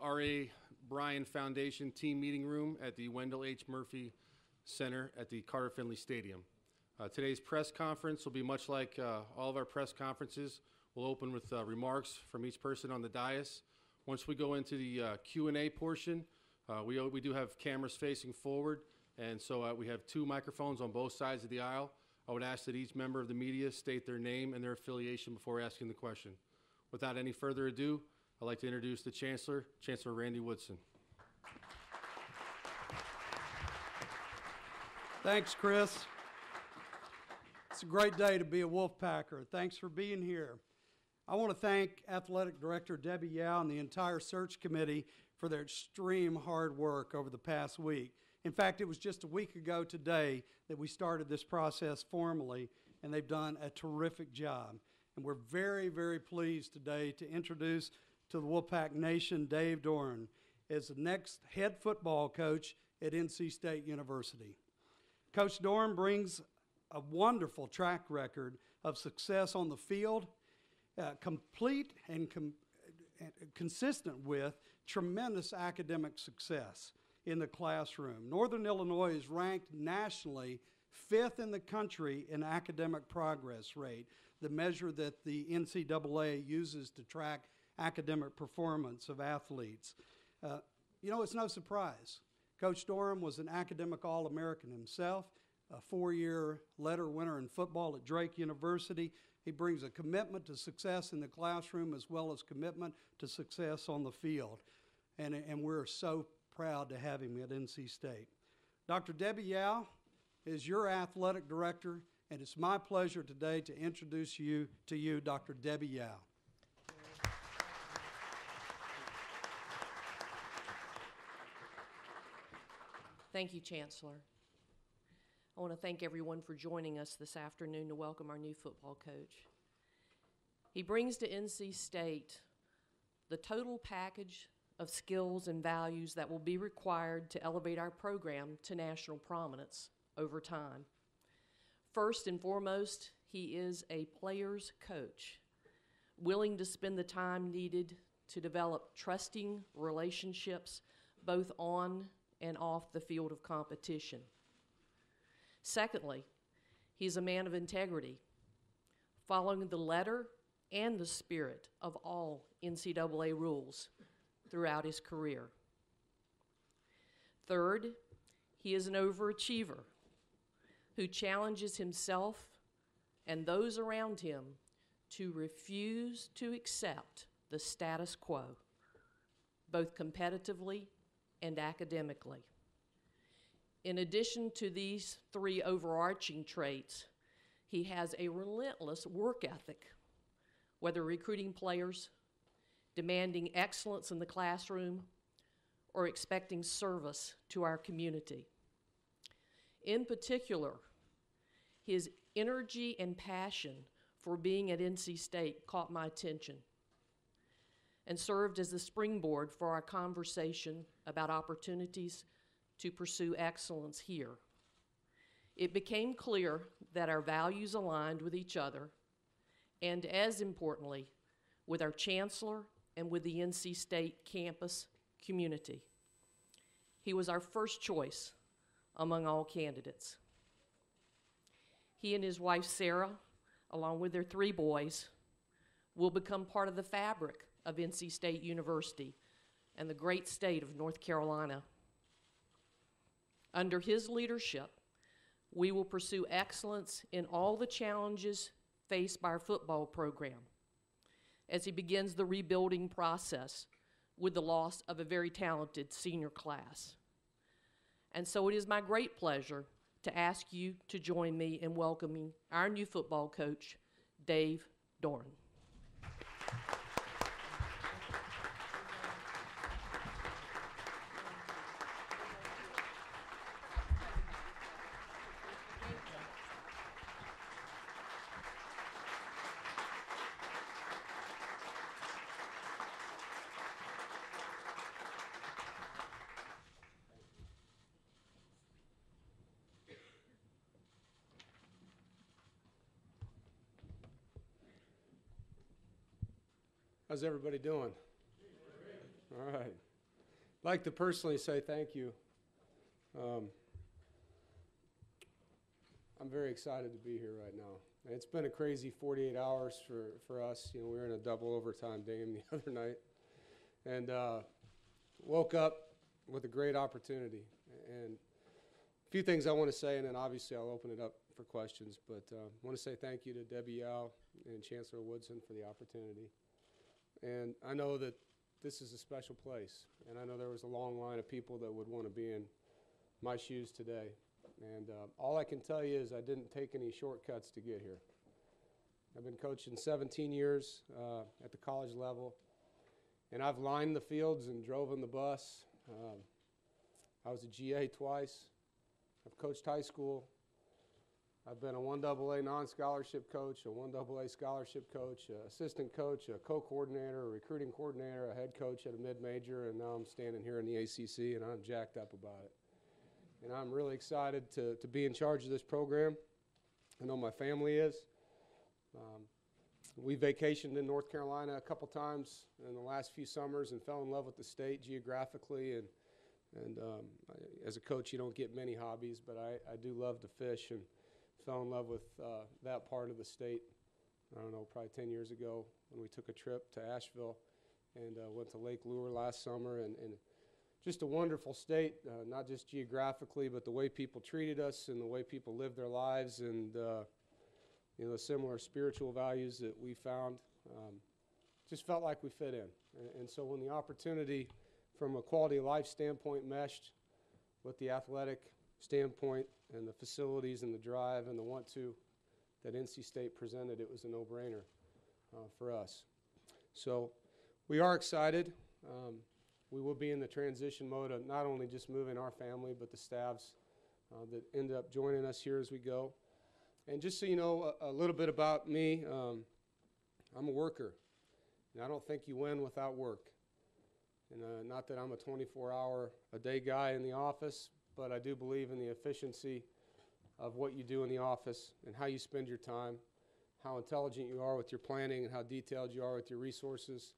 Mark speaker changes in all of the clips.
Speaker 1: R.A. Bryan Foundation Team Meeting Room at the Wendell H. Murphy Center at the Carter Finley Stadium. Today's press conference will be much like all of our press conferences. We'll open with remarks from each person on the dais. Once we go into the Q&A portion, we do have cameras facing forward, and so we have 2 microphones on both sides of the aisle. I would ask that each member of the media state their name and their affiliation before asking the question. Without any further ado, I'd like to introduce the Chancellor, Chancellor Randy Woodson.
Speaker 2: Thanks, Chris. It's a great day to be a Wolfpacker. Thanks for being here. I want to thank Athletic Director Debbie Yao and the entire search committee for their extreme hard work over the past week. In fact, it was just a week ago today that we started this process formally, and they've done a terrific job. And we're very, very pleased today to introduce to the Wolfpack Nation Dave Doeren as the next head football coach at NC State University. Coach Dorn brings a wonderful track record of success on the field, complete and consistent with tremendous academic success in the classroom. Northern Illinois is ranked nationally 5th in the country in academic progress rate, the measure that the NCAA uses to track academic performance of athletes. It's no surprise. Coach Doeren was an academic All-American himself, a 4-year letter winner in football at Drake University. He brings a commitment to success in the classroom as well as commitment to success on the field. And we're so proud to have him at NC State. Dr. Debbie Yao is your athletic director, and it's my pleasure today to introduce you to Dr. Debbie Yao.
Speaker 3: Thank you, Chancellor. I want to thank everyone for joining us this afternoon to welcome our new football coach. He brings to NC State the total package of skills and values that will be required to elevate our program to national prominence over time. First and foremost, he is a player's coach, willing to spend the time needed to develop trusting relationships both on and off the field of competition. Secondly, he's a man of integrity, following the letter and the spirit of all NCAA rules throughout his career. Third, he is an overachiever who challenges himself and those around him to refuse to accept the status quo, both competitively and academically. In addition to these 3 overarching traits, he has a relentless work ethic, whether recruiting players, demanding excellence in the classroom, or expecting service to our community. In particular, his energy and passion for being at NC State caught my attention and served as the springboard for our conversation about opportunities to pursue excellence here. It became clear that our values aligned with each other, and as importantly, with our chancellor and with the NC State campus community. He was our first choice among all candidates. He and his wife, Sarah, along with their 3 boys, will become part of the fabric of NC State University and the great state of North Carolina. Under his leadership, we will pursue excellence in all the challenges faced by our football program as he begins the rebuilding process with the loss of a very talented senior class. And so it is my great pleasure to ask you to join me in welcoming our new football coach, Dave Doeren.
Speaker 4: How's everybody doing? All right. I'd like to personally say thank you. I'm very excited to be here right now. It's been a crazy 48 hours for us. You know, we were in a double overtime game the other night, and woke up with a great opportunity. And a few things I want to say, and then obviously I'll open it up for questions. But I want to say thank you to Debbie Yao and Chancellor Woodson for the opportunity. And I know that this is a special place, and I know there was a long line of people that would want to be in my shoes today. And all I can tell you is I didn't take any shortcuts to get here. I've been coaching 17 years at the college level, and I've lined the fields and drove in the bus. I was a GA twice. I've coached high school. I've been a 1AA non-scholarship coach, a 1AA scholarship coach, assistant coach, a co-coordinator, a recruiting coordinator, a head coach at a mid-major, and now I'm standing here in the ACC, and I'm jacked up about it. And I'm really excited to be in charge of this program. I know my family is. We vacationed in North Carolina a couple times in the last few summers and fell in love with the state geographically. And as a coach, you don't get many hobbies, but I do love to fish and fell in love with that part of the state, I don't know, probably 10 years ago when we took a trip to Asheville and went to Lake Lure last summer. And just a wonderful state, not just geographically, but the way people treated us and the way people lived their lives and you know, the similar spiritual values that we found. Just felt like we fit in. And so when the opportunity from a quality of life standpoint meshed with the athletic standpoint and the facilities and the drive and the want-to that NC State presented, it was a no-brainer for us. So we are excited. We will be in the transition mode of not only just moving our family, but the staffs that end up joining us here as we go. And just so you know a little bit about me, I'm a worker. And I don't think you win without work. And not that I'm a 24-hour-a-day guy in the office, but I do believe in the efficiency of what you do in the office and how you spend your time, how intelligent you are with your planning and how detailed you are with your resources,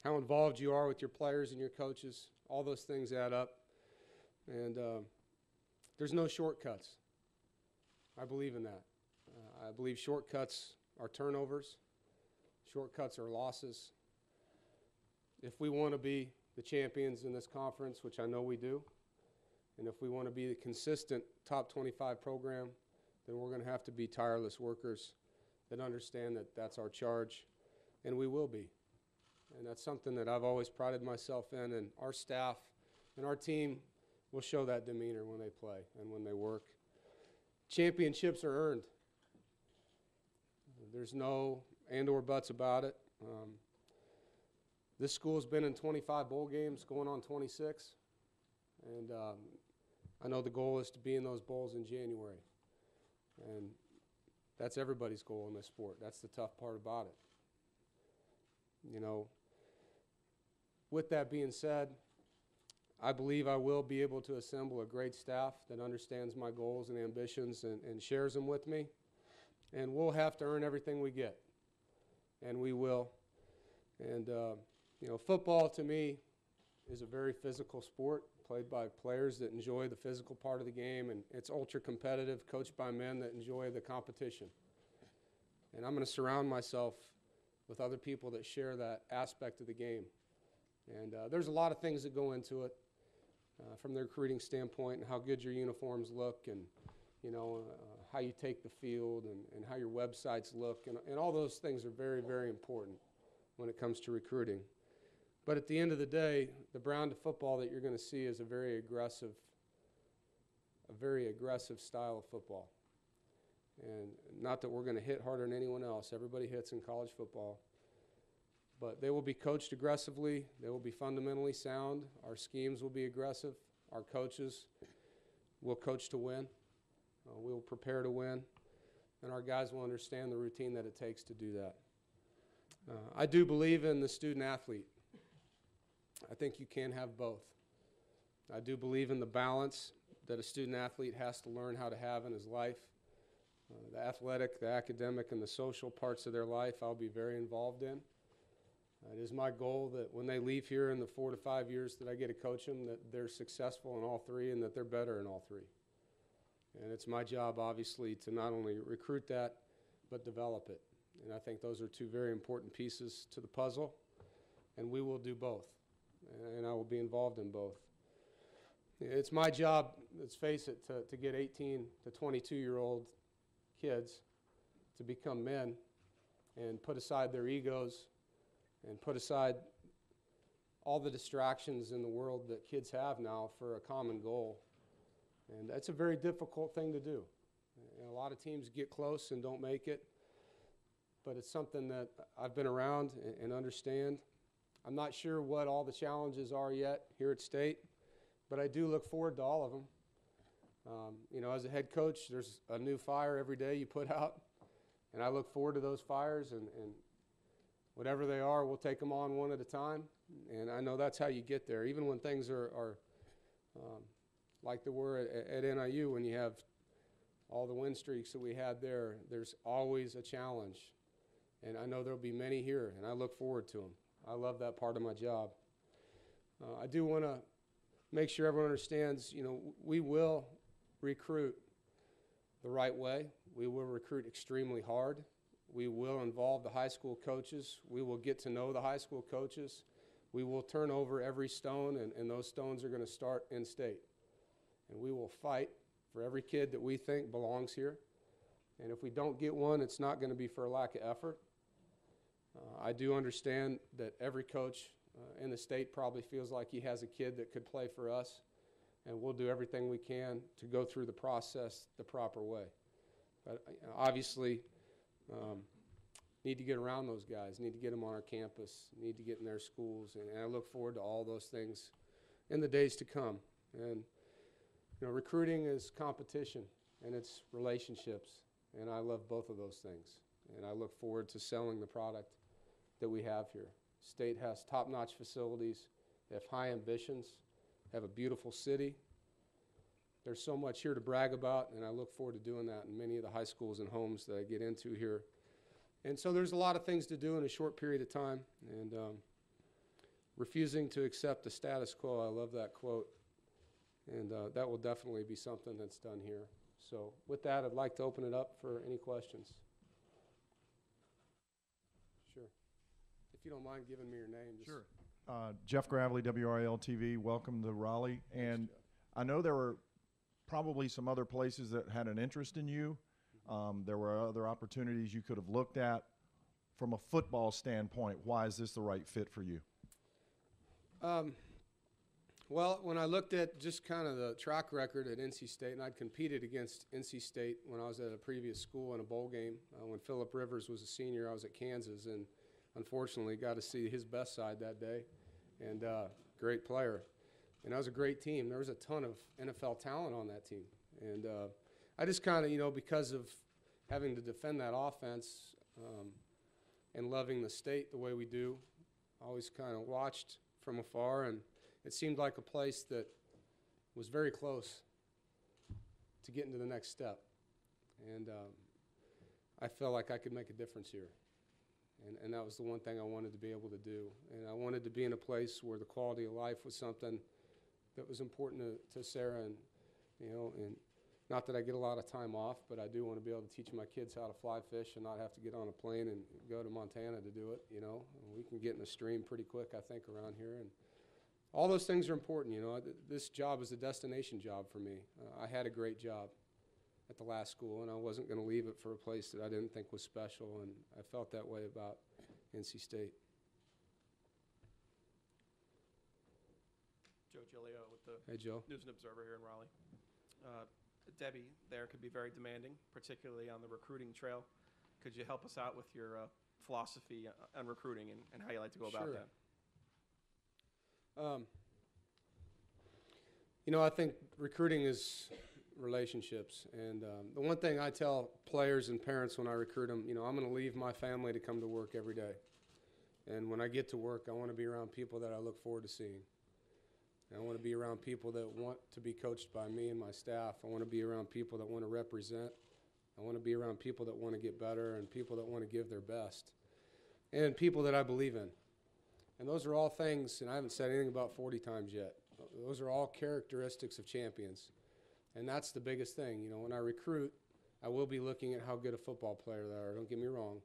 Speaker 4: how involved you are with your players and your coaches. All those things add up. And there's no shortcuts. I believe in that. I believe shortcuts are turnovers. Shortcuts are losses. If we want to be the champions in this conference, which I know we do, and if we want to be the consistent top 25 program, then we're going to have to be tireless workers that understand that that's our charge, and we will be. And that's something that I've always prided myself in, and our staff and our team will show that demeanor when they play and when they work. Championships are earned. There's no and or buts about it. This school's been in 25 bowl games, going on 26. And I know the goal is to be in those bowls in January. And that's everybody's goal in this sport. That's the tough part about it. You know, with that being said, I believe I will be able to assemble a great staff that understands my goals and ambitions and shares them with me. And we'll have to earn everything we get. And we will. And, you know, football to me is a very physical sport played by players that enjoy the physical part of the game. And it's ultra competitive, coached by men that enjoy the competition. And I'm going to surround myself with other people that share that aspect of the game. And there's a lot of things that go into it. From the recruiting standpoint and how good your uniforms look and, you know, how you take the field and how your websites look. And all those things are very, very important when it comes to recruiting. But at the end of the day, the brand of football that you're going to see is a very aggressive style of football. And not that we're going to hit harder than anyone else. Everybody hits in college football. But they will be coached aggressively. They will be fundamentally sound. Our schemes will be aggressive. Our coaches will coach to win. We will prepare to win. And our guys will understand the routine that it takes to do that. I do believe in the student athlete. I think you can have both. I do believe in the balance that a student athlete has to learn how to have in his life. The athletic, the academic, and the social parts of their life I'll be very involved in. It is my goal that when they leave here in the 4 to 5 years that I get to coach them, that they're successful in all three and that they're better in all three. And it's my job, obviously, to not only recruit that, but develop it. And I think those are two very important pieces to the puzzle, and we will do both. And I will be involved in both. It's my job, let's face it, to get 18 to 22-year-old kids to become men and put aside their egos and put aside all the distractions in the world that kids have now for a common goal. And that's a very difficult thing to do. And a lot of teams get close and don't make it, but it's something that I've been around and understand. I'm not sure what all the challenges are yet here at State, but I do look forward to all of them. You know, as a head coach, there's a new fire every day you put out, and I look forward to those fires, and whatever they are, we'll take them on one at a time, and I know that's how you get there. Even when things are like they were at NIU, when you have all the win streaks that we had there, there's always a challenge, and I know there'll be many here, and I look forward to them. I love that part of my job. I do want to make sure everyone understands, you know, we will recruit the right way. We will recruit extremely hard. We will involve the high school coaches. We will get to know the high school coaches. We will turn over every stone, and those stones are going to start in State. And we will fight for every kid that we think belongs here. And if we don't get one, it's not going to be for a lack of effort. I do understand that every coach in the state probably feels like he has a kid that could play for us, and we'll do everything we can to go through the process the proper way. But obviously, need to get around those guys, need to get them on our campus, need to get in their schools, and I look forward to all those things in the days to come. And you know, recruiting is competition, and it's relationships, and I love both of those things. And I look forward to selling the product that we have here. State has top-notch facilities, they have high ambitions, have a beautiful city. There's so much here to brag about, and I look forward to doing that in many of the high schools and homes that I get into here. And so there's a lot of things to do in a short period of time, and refusing to accept the status quo, I love that quote, and that will definitely be something that's done here. So with that, I'd like to open it up for any questions. Sure. If you don't mind giving me your name. Just
Speaker 5: sure. Jeff Gravely, WRAL-TV, welcome to Raleigh. And I know there were probably some other places that had an interest in you. There were other opportunities you could have looked at. From a football standpoint, why is this the right fit for you?
Speaker 4: Well, when I looked at just kind of the track record at NC State, and I'd competed against NC State when I was at a previous school in a bowl game. When Phillip Rivers was a senior, I was at Kansas, and unfortunately got to see his best side that day, and great player. And that was a great team. There was a ton of NFL talent on that team. And I just kind of, you know, because of having to defend that offense and loving the state the way we do, always kind of watched from afar, and it seemed like a place that was very close to getting to the next step. And I felt like I could make a difference here. And that was the one thing I wanted to be able to do. And I wanted to be in a place where the quality of life was something that was important to Sarah. And, you know, and not that I get a lot of time off, but I do want to be able to teach my kids how to fly fish and not have to get on a plane and go to Montana to do it, you know. And we can get in the stream pretty quick, I think, around here. And all those things are important, you know. This job is a destination job for me. I had a great job at the last school, and I wasn't going to leave it for a place that I didn't think was special, and I felt that way about NC State.
Speaker 6: Joe Giglio with the
Speaker 4: Hey, Joe.
Speaker 6: News and Observer here in Raleigh. Debbie there could be very demanding, particularly on the recruiting trail. Could you help us out with your philosophy on recruiting and how you like to go about
Speaker 4: Sure.
Speaker 6: that?
Speaker 4: You know, I think recruiting is relationships. And the one thing I tell players and parents when I recruit them, you know, I'm going to leave my family to come to work every day. And when I get to work, I want to be around people that I look forward to seeing. And I want to be around people that want to be coached by me and my staff. I want to be around people that want to represent. I want to be around people that want to get better and people that want to give their best. And people that I believe in. And those are all things, and I haven't said anything about 40 times yet. Those are all characteristics of champions. And that's the biggest thing. You know, when I recruit, I will be looking at how good a football player they are, don't get me wrong.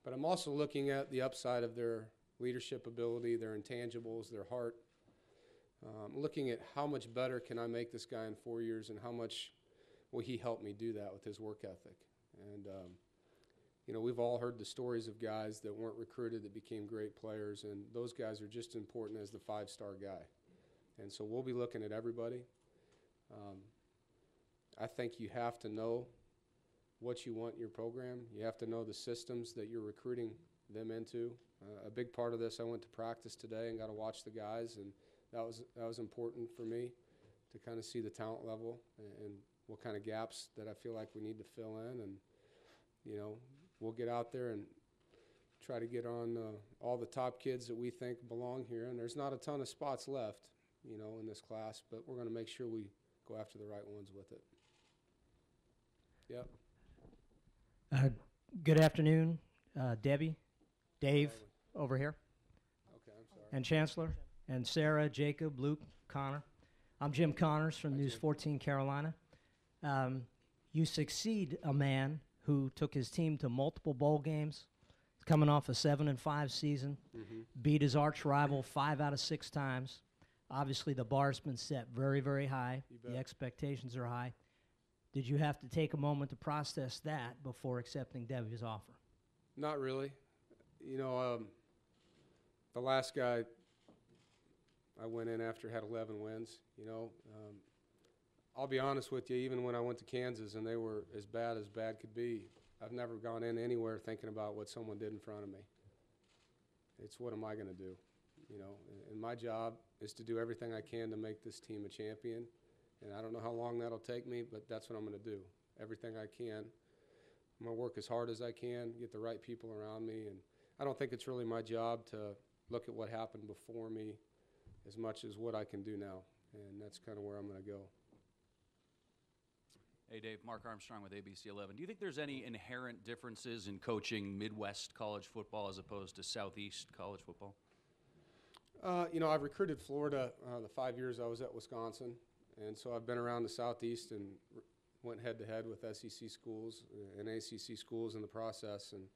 Speaker 4: But I'm also looking at the upside of their leadership ability, their intangibles, their heart. Looking at how much better can I make this guy in 4 years, and how much will he help me do that with his work ethic. And, you know, we've all heard the stories of guys that weren't recruited that became great players, and those guys are just as important as the 5-star guy. And so we'll be looking at everybody. I think you have to know what you want in your program. You have to know the systems that you're recruiting them into. A big part of this, I went to practice today and got to watch the guys, and that was important for me to kind of see the talent level and what kind of gaps that I feel like we need to fill in. And, you know, we'll get out there and try to get on all the top kids that we think belong here. And there's not a ton of spots left, you know, in this class, but we're going to make sure we go after the right ones with it. Yep.
Speaker 7: Good afternoon, Debbie, Dave, over here,
Speaker 4: Okay, I'm sorry.
Speaker 7: and Chancellor, and Sarah, Jacob, Luke, Connor. I'm Jim Connors from News 14 Carolina. You succeed a man who took his team to multiple bowl games, coming off a 7-5 season, beat his arch rival 5 out of 6 times. Obviously, the bar's been set very, very high.
Speaker 4: You bet.
Speaker 7: The expectations are high. Did you have to take a moment to process that before accepting Debbie's offer?
Speaker 4: Not really. You know, the last guy I went in after had 11 wins, you know. I'll be honest with you, even when I went to Kansas and they were as bad could be, I've never gone in anywhere thinking about what someone did in front of me. It's what am I going to do, you know. And my job is to do everything I can to make this team a champion. And I don't know how long that'll take me, but that's what I'm going to do. Everything I can. I'm going to work as hard as I can, get the right people around me. And I don't think it's really my job to look at what happened before me as much as what I can do now. And that's kind of where I'm going to go.
Speaker 8: Hey, Dave. Mark Armstrong with ABC 11. Do you think there's any inherent differences in coaching Midwest college football as opposed to Southeast college football?
Speaker 4: You know, I've recruited Florida the 5 years I was at Wisconsin. And so I've been around the Southeast and went head-to-head with SEC schools and ACC schools in the process. And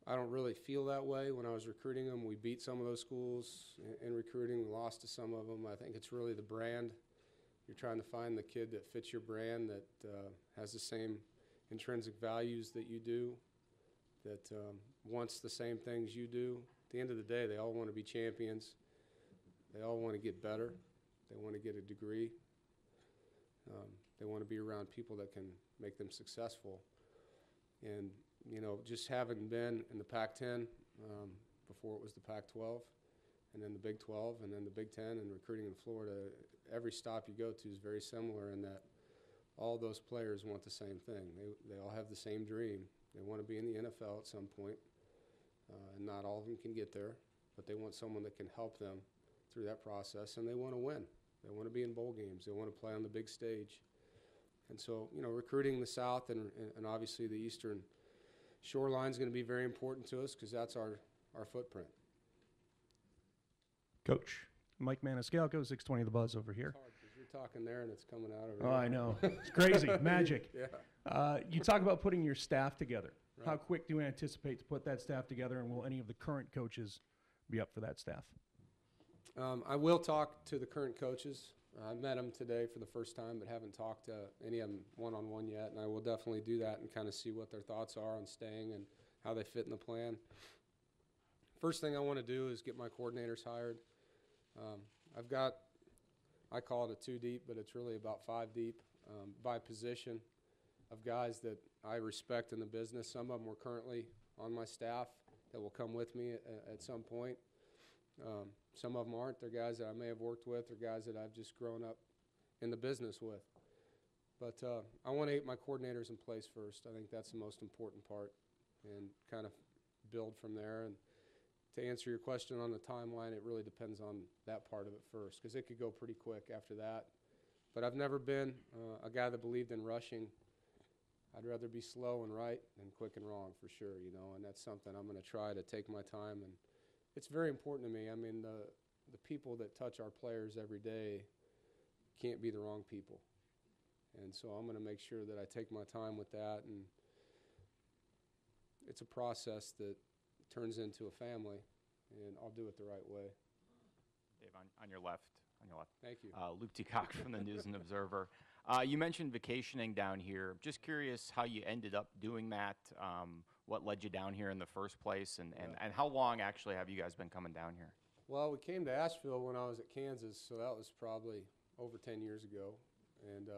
Speaker 4: I don't really feel that way when I was recruiting them. We beat some of those schools in recruiting. We lost to some of them. I think it's really the brand. You're trying to find the kid that fits your brand, that has the same intrinsic values that you do, that wants the same things you do. At the end of the day, they all want to be champions. They all want to get better. They want to get a degree. They want to be around people that can make them successful. And, you know, just having been in the Pac-10 before it was the Pac-12, and then the Big 12, and then the Big 10, and recruiting in Florida, every stop you go to is very similar in that all those players want the same thing. They all have the same dream. They want to be in the NFL at some point, and not all of them can get there, but they want someone that can help them through that process, and they want to win. They want to be in bowl games. They want to play on the big stage. And so, you know, recruiting the South and obviously the Eastern shoreline is going to be very important to us because that's our footprint.
Speaker 9: Coach, Mike Maniscalco, 620 The Buzz over here.
Speaker 4: It's hard because you're talking there and it's coming out over
Speaker 9: Oh,
Speaker 4: there.
Speaker 9: I know. It's crazy. Magic.
Speaker 4: Yeah.
Speaker 9: You talk about putting your staff together.
Speaker 4: Right.
Speaker 9: How quick do you anticipate to put that staff together, and will any of the current coaches be up for that staff?
Speaker 4: I will talk to the current coaches. I met them today for the first time, but haven't talked to any of them one-on-one yet, and I will definitely do that and kind of see what their thoughts are on staying and how they fit in the plan. First thing I want to do is get my coordinators hired. I've got, I call it a 2 deep, but it's really about 5 deep by position of guys that I respect in the business. Some of them are currently on my staff that will come with me at some point. Some of them aren't. They're guys that I may have worked with or guys that I've just grown up in the business with. But I want to get my coordinators in place first. I think that's the most important part, and kind of build from there. And to answer your question on the timeline, it really depends on that part of it first, because it could go pretty quick after that. But I've never been a guy that believed in rushing. I'd rather be slow and right than quick and wrong for sure, you know, and that's something I'm going to try to take my time. And it's very important to me. I mean, the people that touch our players every day can't be the wrong people. And so I'm going to make sure that I take my time with that. And it's a process that turns into a family, and I'll do it the right way.
Speaker 10: Dave, on your left.
Speaker 4: Thank you.
Speaker 10: Luke T. Cox from the News and Observer. You mentioned vacationing down here. Just curious how you ended up doing that, what led you down here in the first place, and how long actually have you guys been coming down here?
Speaker 4: Well, we came to Asheville when I was at Kansas, so that was probably over 10 years ago, and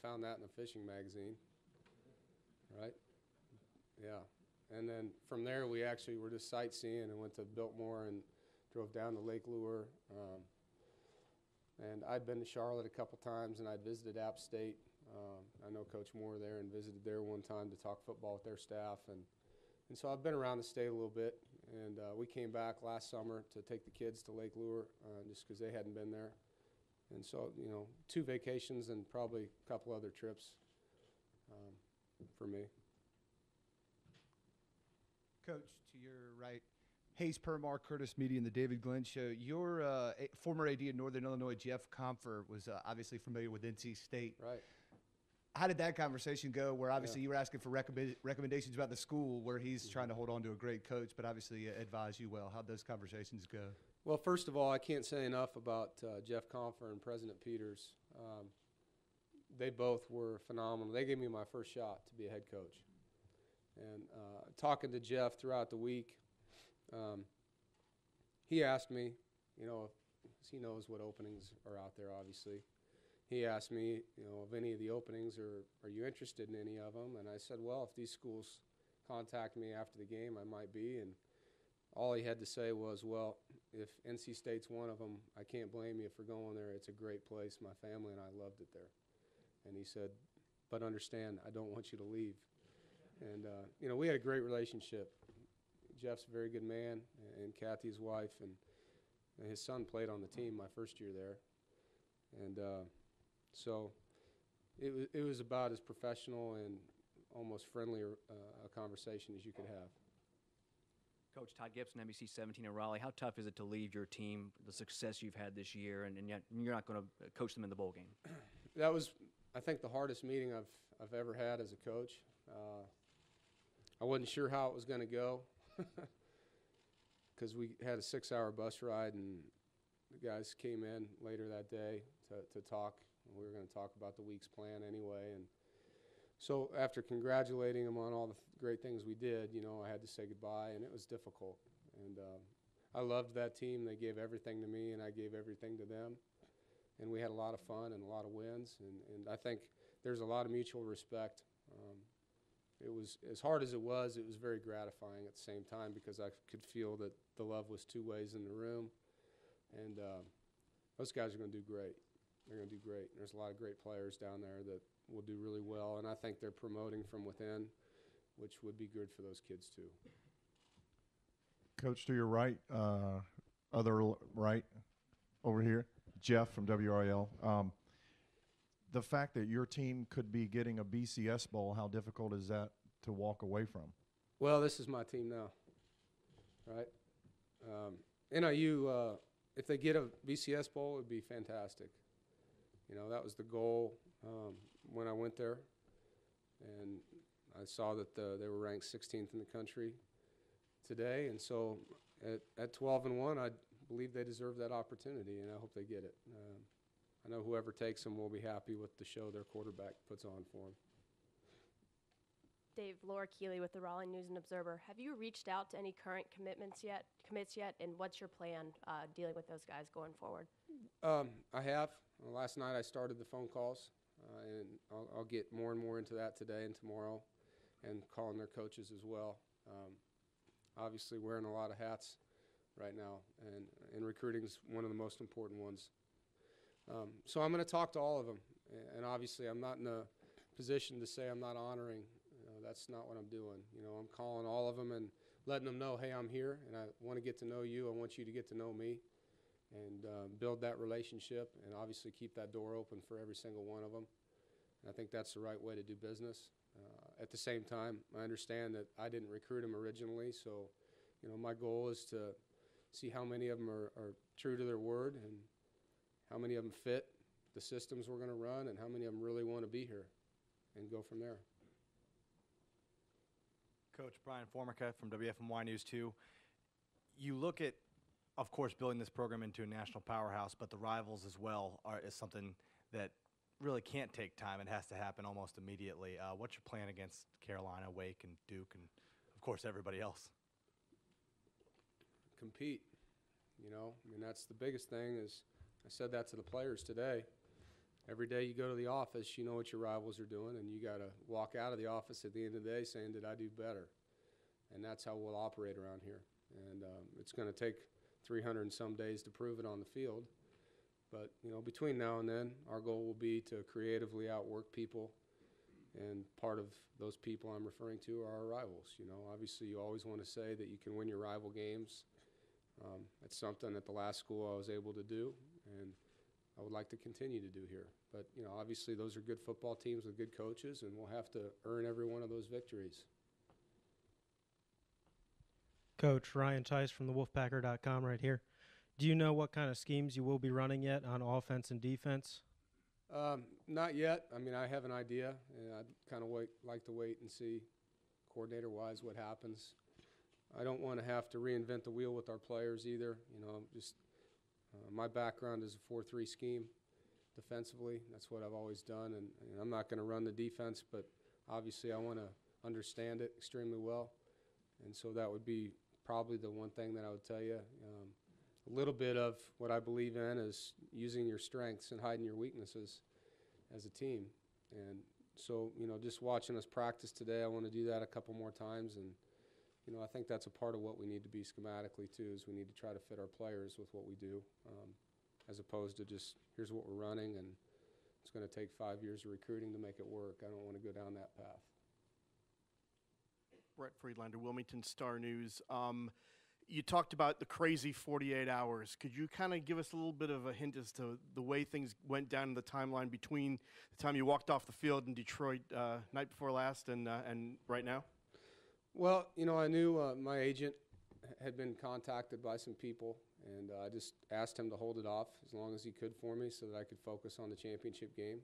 Speaker 4: found that in a fishing magazine, right? Yeah. And then from there, we actually were just sightseeing and went to Biltmore and drove down to Lake Lure. And I'd been to Charlotte a couple times, and I'd visited App State. I know Coach Moore there and visited there one time to talk football with their staff. And so I've been around the state a little bit. And we came back last summer to take the kids to Lake Lure just because they hadn't been there. And so, you know, 2 vacations and probably a couple other trips for me.
Speaker 11: Coach, to your right, Hayes Permar, Curtis Meady, and the David Glenn Show. Your former AD in Northern Illinois, Jeff Comfer, was obviously familiar with NC State.
Speaker 4: Right.
Speaker 11: How did that conversation go, where obviously you were asking for recommendations about the school, where he's trying to hold on to a great coach, but obviously advise you well? How'd those conversations go?
Speaker 4: Well, first of all, I can't say enough about Jeff Comfer and President Peters. They both were phenomenal. They gave me my first shot to be a head coach. And talking to Jeff throughout the week, he asked me, you know, if he knows what openings are out there, obviously. He asked me, you know, of any of the openings, or are you interested in any of them? And I said, well, if these schools contact me after the game, I might be. And all he had to say was, well, if NC State's one of them, I can't blame you for going there. It's a great place. My family and I loved it there. And he said, but understand, I don't want you to leave. And, you know, we had a great relationship. Jeff's a very good man, and Kathy's wife, and his son played on the team my first year there. And so it was about as professional and almost friendly a conversation as you could have.
Speaker 12: Coach Todd Gibson, NBC 17 in Raleigh. How tough is it to leave your team, the success you've had this year, and yet you're not going to coach them in the bowl game?
Speaker 4: That was, I think, the hardest meeting I've ever had as a coach. I wasn't sure how it was going to go because we had a 6-hour bus ride, and the guys came in later that day to talk. We were going to talk about the week's plan anyway. And so after congratulating them on all the great things we did, you know, I had to say goodbye, and it was difficult. And I loved that team. They gave everything to me, and I gave everything to them. And we had a lot of fun and a lot of wins. And I think there's a lot of mutual respect. It was, as hard as it was very gratifying at the same time, because I could feel that the love was 2 ways in the room. And those guys are going to do great. They're going to do great. There's a lot of great players down there that will do really well, and I think they're promoting from within, which would be good for those kids too.
Speaker 5: Coach, to your right, right over here, Jeff from WRAL. The fact that your team could be getting a BCS bowl, how difficult is that to walk away from?
Speaker 4: Well, this is my team now, right? NIU, if they get a BCS bowl, it would be fantastic. You know, that was the goal when I went there, and I saw that they were ranked 16th in the country today, and so at 12-1, I believe they deserve that opportunity, and I hope they get it. I know whoever takes them will be happy with the show their quarterback puts on for them.
Speaker 13: Dave, Laura Keeley with the Raleigh News and Observer. Have you reached out to any current commits yet, and what's your plan dealing with those guys going forward?
Speaker 4: I have. Last night I started the phone calls, and I'll get more and more into that today and tomorrow, and calling their coaches as well. Obviously wearing a lot of hats right now, and recruiting is one of the most important ones. So I'm going to talk to all of them, and obviously I'm not in a position to say I'm not honoring. That's not what I'm doing. You know, I'm calling all of them and letting them know, hey, I'm here, and I want to get to know you. I want you to get to know me, and build that relationship, and obviously keep that door open for every single one of them. And I think that's the right way to do business. at the same time, I understand that I didn't recruit them originally, so my goal is to see how many of them are true to their word and how many of them fit the systems we're going to run and how many of them really want to be here and go from there.
Speaker 14: Coach Brian Formica from WFMY News 2. You look at, of course, building this program into a national powerhouse, but the rivals as well is something that really can't take time. It has to happen almost immediately. What's your plan against Carolina, Wake, and Duke, and, of course, everybody else?
Speaker 4: Compete. That's the biggest thing is I said that to the players today. Every day you go to the office, you know what your rivals are doing, and you got to walk out of the office at the end of the day saying, did I do better? And that's how we'll operate around here. And it's going to take 300 and some days to prove it on the field. But, between now and then, our goal will be to creatively outwork people. And part of those people I'm referring to are our rivals. Obviously you always want to say that you can win your rival games. It's something at the last school I was able to do, and I would like to continue to do here. But, obviously those are good football teams with good coaches, and we'll have to earn every one of those victories.
Speaker 15: Coach, Ryan Tice from thewolfpacker.com right here. Do you know what kind of schemes you will be running yet on offense and defense?
Speaker 4: Not yet. I have an idea, and I'd kind of like to wait and see, coordinator-wise, what happens. I don't want to have to reinvent the wheel with our players either. My background is a 4-3 scheme defensively. That's what I've always done, and I'm not going to run the defense, but obviously I want to understand it extremely well. And so that would be probably the one thing that I would tell you. A little bit of what I believe in is using your strengths and hiding your weaknesses as a team. And so, just watching us practice today, I want to do that a couple more times. And, I think that's a part of what we need to be schematically, too, is we need to try to fit our players with what we do, as opposed to just, here's what we're running, and it's going to take 5 years of recruiting to make it work. I don't want to go down that path.
Speaker 16: Brett Friedlander, Wilmington Star News. You talked about the crazy 48 hours. Could you kind of give us a little bit of a hint as to the way things went down in the timeline between the time you walked off the field in Detroit night before last and right now?
Speaker 4: Well, I knew my agent had been contacted by some people, and I just asked him to hold it off as long as he could for me so that I could focus on the championship game.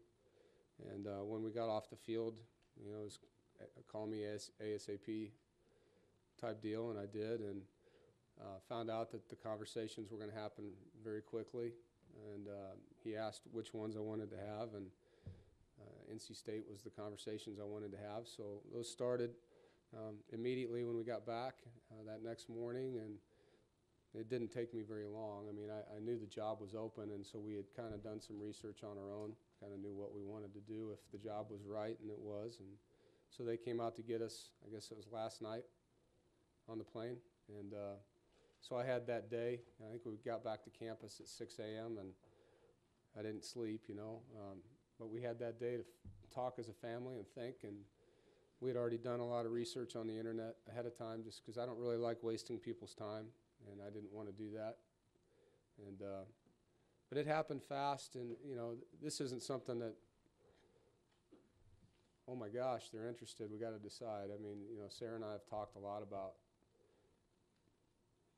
Speaker 4: And when we got off the field, it was call me ASAP type deal, and I did, and found out that the conversations were going to happen very quickly. And he asked which ones I wanted to have, and NC State was the conversations I wanted to have. So those started immediately when we got back that next morning, and it didn't take me very long. I knew the job was open, and so we had kind of done some research on our own, kind of knew what we wanted to do if the job was right, and it was. And so they came out to get us, I guess it was last night, on the plane. And so I had that day. I think we got back to campus at 6 a.m., and I didn't sleep, but we had that day to talk as a family and think, and we had already done a lot of research on the internet ahead of time just because I don't really like wasting people's time, and I didn't want to do that. And but it happened fast, and this isn't something that, oh my gosh, they're interested, we got to decide. Sarah and I have talked a lot about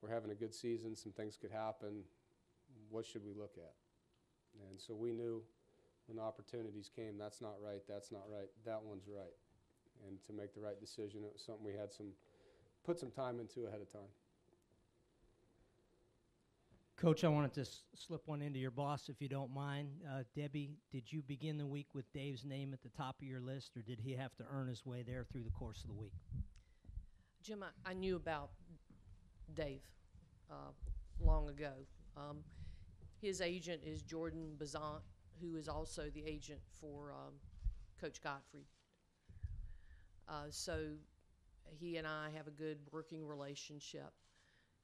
Speaker 4: we're having a good season, some things could happen, what should we look at? And so we knew when the opportunities came, that's not right, that one's right. And to make the right decision, it was something we had put some time into ahead of time.
Speaker 7: Coach, I wanted to slip one into your boss, if you don't mind. Debbie, did you begin the week with Dave's name at the top of your list, or did he have to earn his way there through the course of the week?
Speaker 3: Jim, I knew about Dave long ago. His agent is Jordan Bazant, who is also the agent for Coach Godfrey. So he and I have a good working relationship,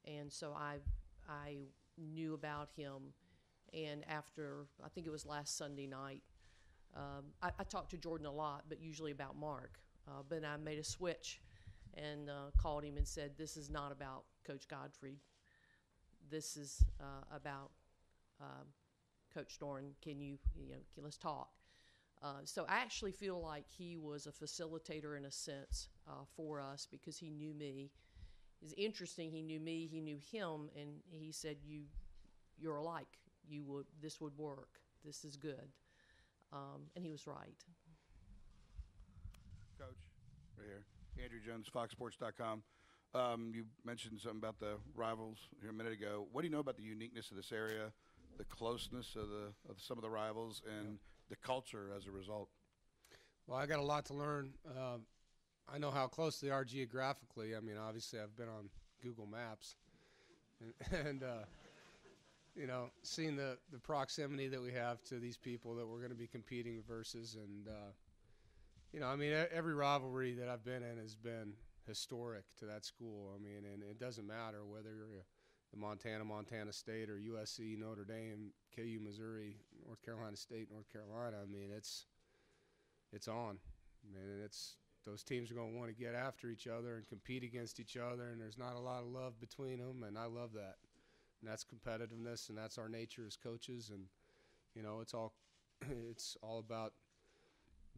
Speaker 3: and so I knew about him. And after, I think it was last Sunday night, I talked to Jordan a lot, but usually about Mark. But I made a switch and called him and said, this is not about Coach Godfrey. This is about Coach Dorn. Let's talk. So I actually feel like he was a facilitator in a sense for us because he knew me. It's interesting. He knew me. He knew him, and he said, "You're alike. This would work. This is good." And he was right.
Speaker 17: Coach, right here. Andrew Jones, FoxSports.com. You mentioned something about the rivals here a minute ago. What do you know about the uniqueness of this area, the closeness of some of the rivals, and the culture as a result?
Speaker 4: Well, I got a lot to learn. I know how close they are geographically. I mean, obviously, I've been on Google Maps, and you know, seeing the proximity that we have to these people that we're going to be competing versus, and you know, I mean, every rivalry that I've been in has been historic to that school. I mean, and it doesn't matter whether you're the Montana State, or USC, Notre Dame, KU, Missouri, North Carolina State, North Carolina. I mean, it's on. I mean, those teams are going to want to get after each other and compete against each other, and there's not a lot of love between them, and I love that. And that's competitiveness, and that's our nature as coaches. And you know, it's all about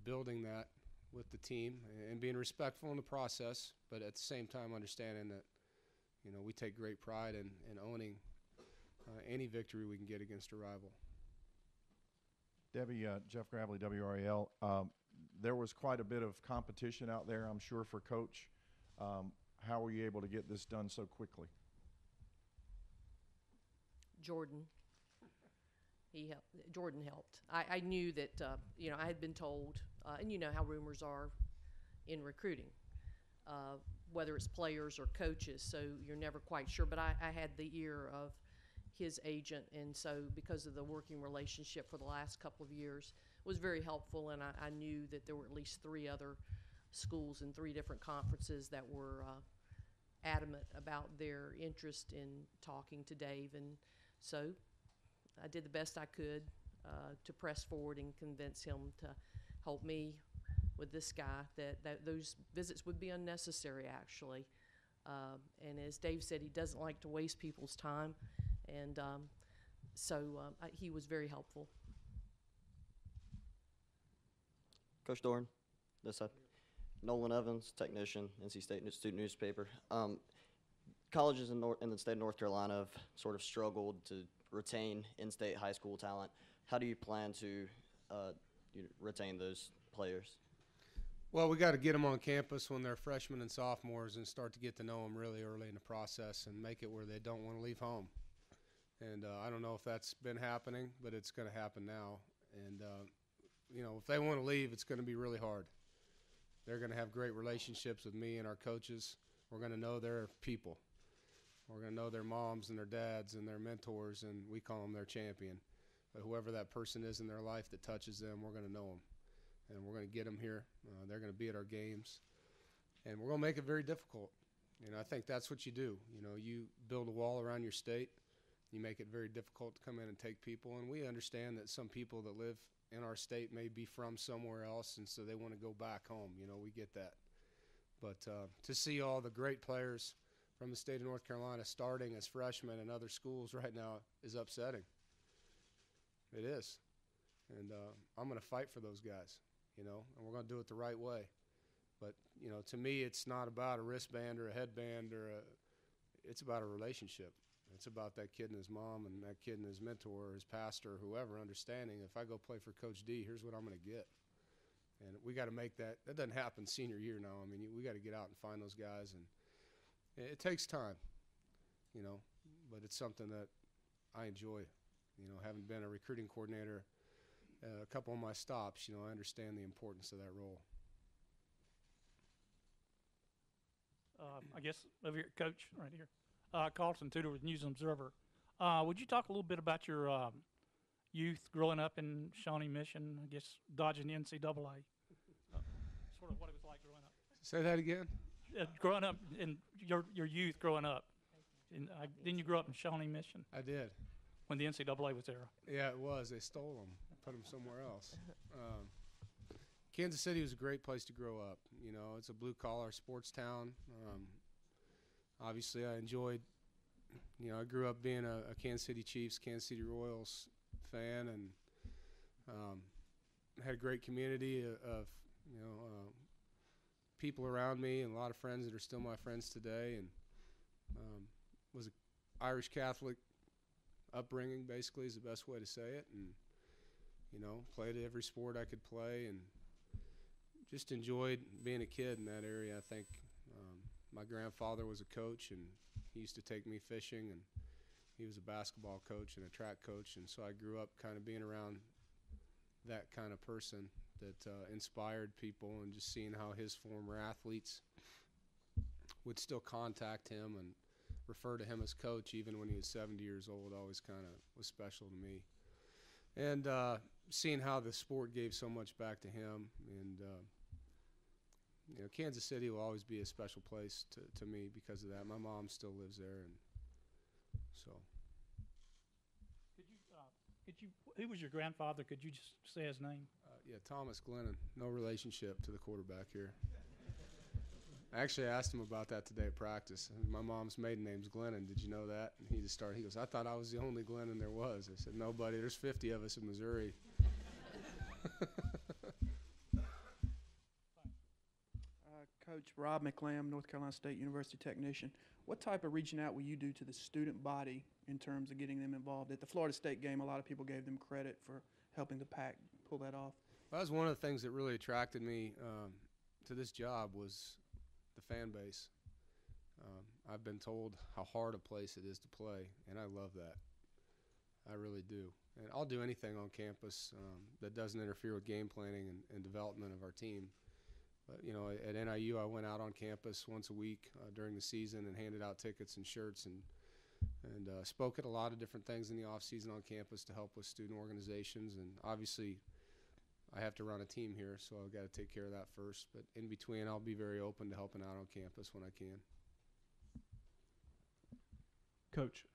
Speaker 4: building that with the team and being respectful in the process, but at the same time understanding that, you know, we take great pride in owning any victory we can get against a rival.
Speaker 5: Debbie, Jeff Gravely, WRAL. There was quite a bit of competition out there, I'm sure, for Coach. How were you able to get this done so quickly?
Speaker 3: Jordan. He helped. Jordan helped. I knew that, you know, I had been told, and you know how rumors are in recruiting, whether it's players or coaches, so you're never quite sure. But I had the ear of his agent, and so because of the working relationship for the last couple of years, it was very helpful, and I knew that there were at least 3 other schools in 3 different conferences that were adamant about their interest in talking to Dave, and so I did the best I could to press forward and convince him to help me with this guy, that those visits would be unnecessary, actually. And as Dave said, he doesn't like to waste people's time, and so he was very helpful.
Speaker 18: Coach Dorn, this side. Nolan Evans, technician, NC State student newspaper. Colleges in the state of North Carolina have sort of struggled to retain in-state high school talent. How do you plan to retain those players?
Speaker 4: Well, we got to get them on campus when they're freshmen and sophomores and start to get to know them really early in the process and make it where they don't want to leave home. And I don't know if that's been happening, but it's going to happen now. And, you know, if they want to leave, it's going to be really hard. They're going to have great relationships with me and our coaches. We're going to know their people. We're going to know their moms and their dads and their mentors, and we call them their champion. But whoever that person is in their life that touches them, we're going to know them. And we're going to get them here. They're going to be at our games. And we're going to make it very difficult. You know, I think that's what you do. You know, you build a wall around your state. You make it very difficult to come in and take people. And we understand that some people that live in our state may be from somewhere else, and so they want to go back home. You know, we get that. But to see all the great players from the state of North Carolina starting as freshmen in other schools right now is upsetting. It is. And I'm going to fight for those guys, you know, and we're going to do it the right way. But, you know, to me, it's not about a wristband or a headband it's about a relationship. It's about that kid and his mom and that kid and his mentor or his pastor or whoever understanding, if I go play for Coach D, here's what I'm going to get. And we got to make that. That doesn't happen senior year now. I mean, we got to get out and find those guys, and it takes time, you know, but it's something that I enjoy. You know, having been a recruiting coordinator a couple of my stops, you know, I understand the importance of that role.
Speaker 19: I guess over here, Coach, right here. Carlton Tudor with News and Observer. Would you talk a little bit about your youth growing up in Shawnee Mission, I guess dodging the NCAA? Sort of what it was like growing up.
Speaker 4: Say that again?
Speaker 19: Growing up, in your youth growing up. Didn't you grow up in Shawnee Mission?
Speaker 4: I did.
Speaker 19: When the NCAA was there?
Speaker 4: Yeah, it was. They stole them, put them somewhere else. Kansas City was a great place to grow up. You know, it's a blue-collar sports town. Obviously, I enjoyed, you know, I grew up being a Kansas City Chiefs, Kansas City Royals fan, and had a great community of people around me and a lot of friends that are still my friends today, and was an Irish Catholic upbringing, basically, is the best way to say it, and played every sport I could play, and just enjoyed being a kid in that area. I think my grandfather was a coach, and he used to take me fishing, and he was a basketball coach and a track coach, and so I grew up kind of being around that kind of person that inspired people, and just seeing how his former athletes would still contact him and refer to him as coach even when he was 70 years old always kind of was special to me. And seeing how the sport gave so much back to him, and Kansas City will always be a special place to me because of that. My mom still lives there, and so.
Speaker 19: Who was your grandfather? Could you just say his name?
Speaker 4: Yeah, Thomas Glennon. No relationship to the quarterback here. Actually, I asked him about that today at practice. My mom's maiden name's Glennon. Did you know that? And he just started. He goes, "I thought I was the only Glennon there was." I said, "No, buddy. There's 50 of us in Missouri."
Speaker 20: Coach Rob McLam, North Carolina State University technician. What type of reaching out will you do to the student body in terms of getting them involved? At the Florida State game, a lot of people gave them credit for helping the Pack pull that off.
Speaker 4: That was one of the things that really attracted me to this job was the fan base. I've been told how hard a place it is to play, and I love that. I really do. And I'll do anything on campus that doesn't interfere with game planning and development of our team. But, at NIU, I went out on campus once a week during the season and handed out tickets and shirts and spoke at a lot of different things in the off season on campus to help with student organizations. And obviously, I have to run a team here, so I've got to take care of that first. But in between, I'll be very open to helping out on campus when I can.
Speaker 21: Coach,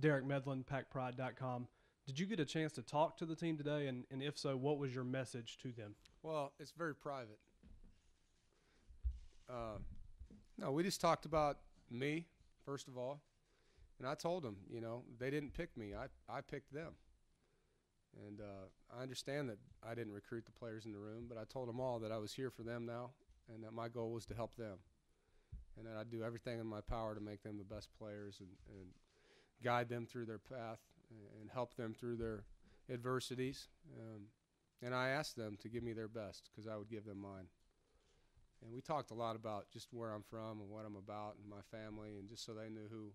Speaker 21: Derek Medlin, PackPride.com. Did you get a chance to talk to the team today? And if so, what was your message to them?
Speaker 4: Well, it's very private. No, we just talked about me, first of all. And I told them, they didn't pick me. I picked them. And I understand that I didn't recruit the players in the room, but I told them all that I was here for them now and that my goal was to help them. And that I'd do everything in my power to make them the best players and guide them through their path and help them through their adversities. And I asked them to give me their best because I would give them mine. And we talked a lot about just where I'm from and what I'm about and my family, and just so they knew who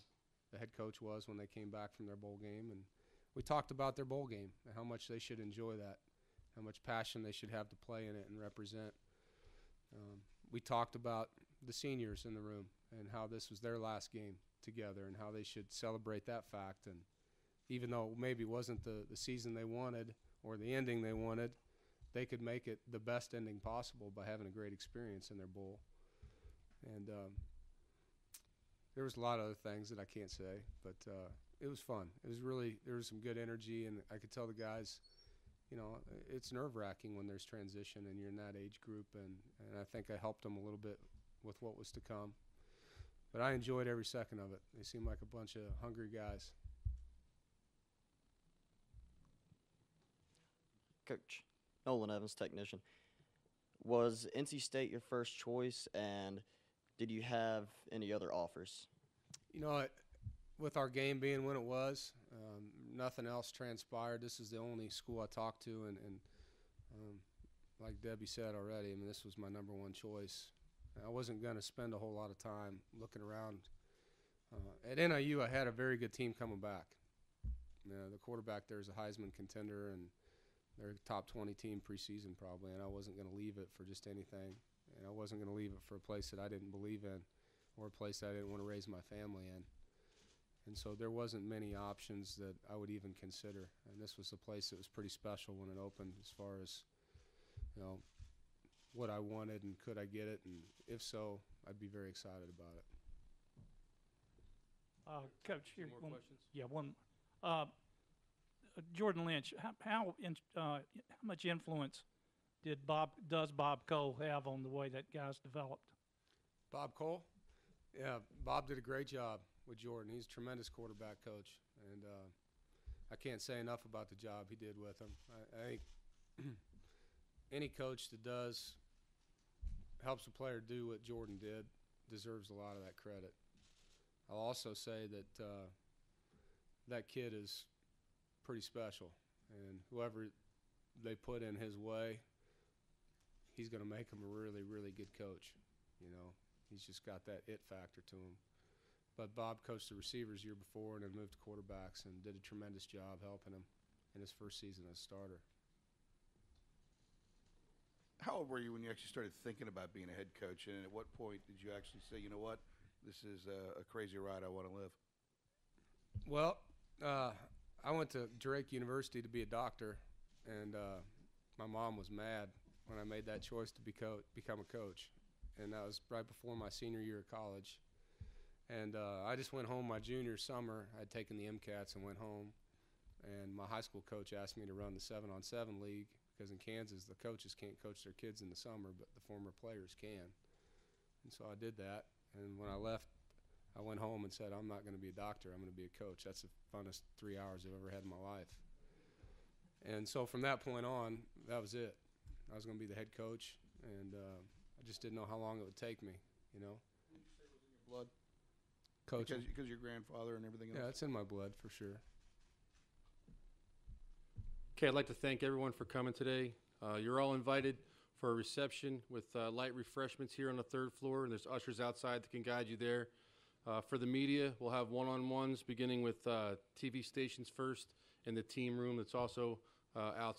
Speaker 4: the head coach was when they came back from their bowl game. And we talked about their bowl game and how much they should enjoy that, how much passion they should have to play in it and represent. We talked about the seniors in the room and how this was their last game together and how they should celebrate that fact. And even though it maybe wasn't the season they wanted or the ending they wanted, they could make it the best ending possible by having a great experience in their bowl. And there was a lot of other things that I can't say, but it was fun. It was really, there was some good energy, and I could tell the guys, it's nerve-wracking when there's transition and you're in that age group, and I think I helped them a little bit with what was to come. But I enjoyed every second of it. They seemed like a bunch of hungry guys.
Speaker 18: Coach, Nolan Evans, technician. Was NC State your first choice, and did you have any other offers?
Speaker 4: With our game being when it was, nothing else transpired. This is the only school I talked to, and like Debbie said already, this was my number one choice. I wasn't going to spend a whole lot of time looking around. At NIU, I had a very good team coming back. The quarterback there is a Heisman contender, and they're a top 20 team preseason probably, and I wasn't going to leave it for just anything. And I wasn't going to leave it for a place that I didn't believe in or a place that I didn't want to raise my family in. And so there wasn't many options that I would even consider. And this was a place that was pretty special when it opened as far as, what I wanted and could I get it. And if so, I'd be very excited about it.
Speaker 19: Coach, here.
Speaker 1: More questions?
Speaker 19: Yeah, one. Jordan Lynch, how much influence does Bob Cole have on the way that guy's developed?
Speaker 4: Bob Cole? Yeah, Bob did a great job with Jordan. He's a tremendous quarterback coach, and I can't say enough about the job he did with him. I think any coach that helps a player do what Jordan did deserves a lot of that credit. I'll also say that that kid is pretty special, and whoever they put in his way, he's going to make him a really, really good coach. You know, he's just got that it factor to him. But Bob coached the receivers year before and then moved to quarterbacks and did a tremendous job helping him in his first season as starter.
Speaker 17: How old were you when you actually started thinking about being a head coach, and at what point did you actually say, you know what, this is a crazy ride I want to live?
Speaker 4: Well, I went to Drake University to be a doctor, and my mom was mad when I made that choice to become a coach. And that was right before my senior year of college. And I just went home my junior summer. I'd taken the MCATs and went home. And my high school coach asked me to run the 7-on-7 league because in Kansas the coaches can't coach their kids in the summer, but the former players can. And so I did that. And when I left, I went home and said, I'm not going to be a doctor. I'm going to be a coach. That's the funnest 3 hours I've ever had in my life. And so from that point on, that was it. I was going to be the head coach, and I just didn't know how long it would take me, you know.
Speaker 17: Did you say it was in your blood?
Speaker 4: Coaching.
Speaker 17: Because of your grandfather and everything else?
Speaker 4: Yeah, it's in my blood for sure. Okay, I'd like to thank everyone for coming today. You're all invited for a reception with light refreshments here on the 3rd floor, and there's ushers outside that can guide you there. For the media, we'll have one-on-ones beginning with TV stations first in the team room that's also outside.